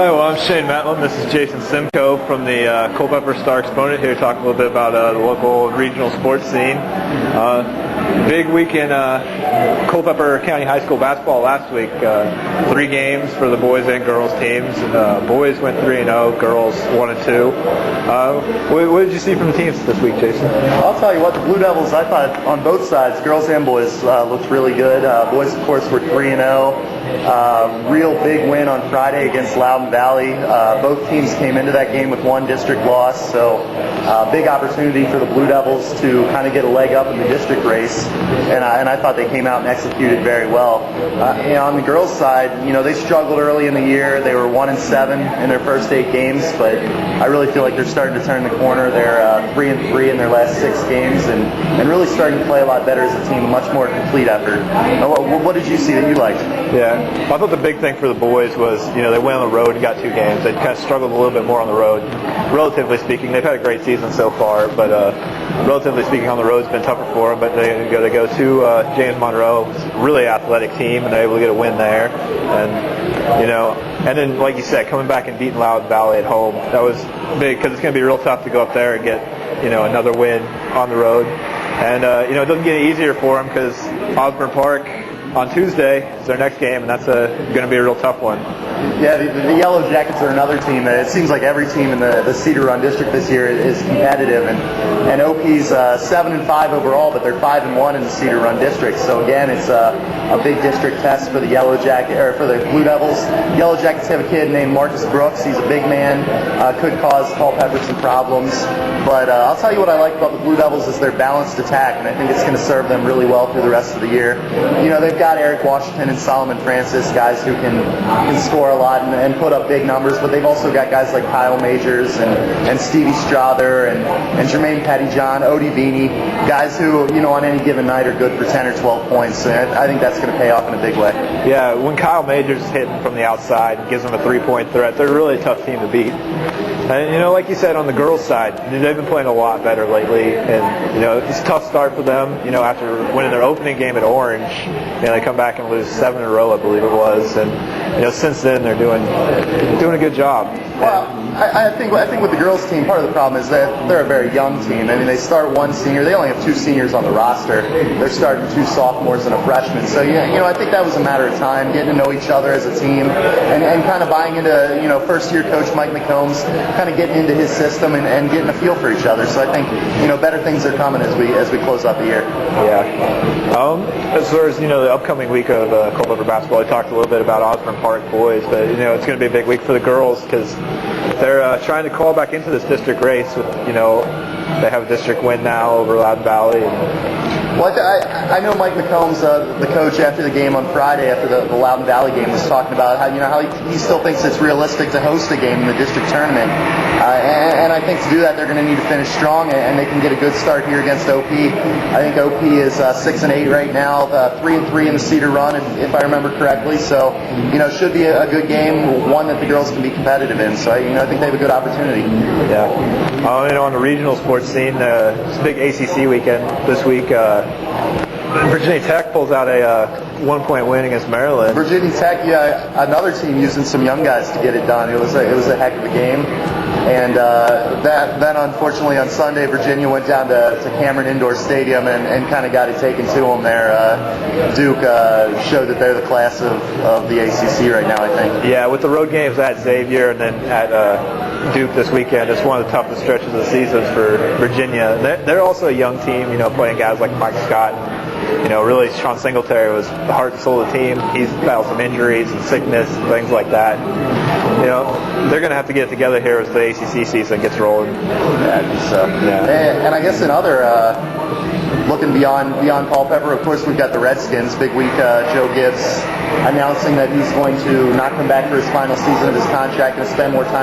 Hi, well, I'm Shane Mettlen. This is Jason Simcoe from the Culpeper Star-Exponent here to talk a little bit about the local regional sports scene. Big week in Culpeper County High School basketball last week. 3 games for the boys and girls teams. Boys went 3-0, girls 1-2. What did you see from the teams this week, Jason? I'll tell you what, the Blue Devils, I thought on both sides, girls and boys, looked really good. Boys, of course, were 3-0. Real big win on Friday against Loudoun Valley. Both teams came into that game with 1 district loss, so big opportunity for the Blue Devils to kind of get a leg up in the district race, and I thought they came out and executed very well. And on the girls' side, they struggled early in the year. They were 1-7 in their first 8 games, but I really feel like they're starting to turn the corner. They're 3-3 in their last 6 games, and really starting to play a lot better as a team, a much more complete effort. What did you see that you liked? Yeah, I thought the big thing for the boys was, they went on the road and got 2 games. They kind of struggled a little bit more on the road. Relatively speaking, they've had a great season so far, but relatively speaking, on the road has been tougher for them. But they go to James Monroe, really athletic team, and they're able to get a win there. And then, like you said, coming back and beating Loudoun Valley at home, that was big because it's going to be real tough to go up there and get, another win on the road. And it doesn't get any easier for them because Osborne Park on Tuesday is their next game, and that's going to be a real tough one. Yeah, the Yellow Jackets are another team that it seems like every team in the Cedar Run District this year is competitive, and OP's 7-5 overall, but they're 5-1 in the Cedar Run District. So again, it's a big district test for the for the Blue Devils. Yellow Jackets have a kid named Marcus Brooks. He's a big man, could cause Culpeper some problems. But I'll tell you what I like about the Blue Devils is their balanced attack, and I think it's going to serve them really well through the rest of the year. They've got Eric Washington and Solomon Francis, guys who can score a lot and put up big numbers, but they've also got guys like Kyle Majors and Stevie Strother and Jermaine Pettyjohn, Odie Vini, guys who, on any given night are good for 10 or 12 points. And I think that's going to pay off in a big way. Yeah, when Kyle Majors is hitting from the outside and gives them a 3-point threat, they're really a tough team to beat. And, like you said, on the girls' side, they've been playing a lot better lately. And, it's a tough start for them, after winning their opening game at Orange. They come back and lose 7 in a row, I believe it was. And, since then, they're doing a good job. Well, I think with the girls' team, part of the problem is that they're a very young team. I mean, they start 1 senior. They only have 2 seniors on the roster. They're starting 2 sophomores and a freshman. So, I think that was a matter of time, getting to know each other as a team and kind of buying into, first-year coach Mike McCombs, kind of getting into his system and getting a feel for each other. So I think, better things are coming as we close out the year. Yeah. As far as, the upcoming week of Culpeper basketball, I talked a little bit about Osborne Park boys, but, it's going to be a big week for the girls because they're trying to call back into this district race with, they have a district win now over Loudoun Valley. Well, I know Mike McCombs, the coach, after the game on Friday, after the Loudoun Valley game, was talking about how he still thinks it's realistic to host a game in the district tournament. And I think to do that, they're going to need to finish strong, and they can get a good start here against OP. I think OP is 6-8 right now, 3-3 in the Cedar Run, if I remember correctly. So, should be a good game, one that the girls can be competitive in. So, I think they have a good opportunity. Yeah. On the regional sports scene, it's a big ACC weekend this week. Virginia Tech pulls out a 1-point win against Maryland. Virginia Tech, another team using some young guys to get it done. It was a heck of a game. And then unfortunately on Sunday, Virginia went down to Cameron Indoor Stadium and kind of got it taken to them there. Duke showed that they're the class of the ACC right now, I think. Yeah, with the road games at Xavier and then at Duke this weekend, it's one of the toughest stretches of the season for Virginia. They're also a young team, playing guys like Mike Scott. Really, Sean Singletary was the heart and soul of the team. He's battled some injuries and sickness and things like that. They're going to have to get it together here as the ACC season gets rolling. And I guess in other looking beyond Culpeper, of course, we've got the Redskins. Big week. Joe Gibbs announcing that he's going to not come back for his final season of his contract and spend more time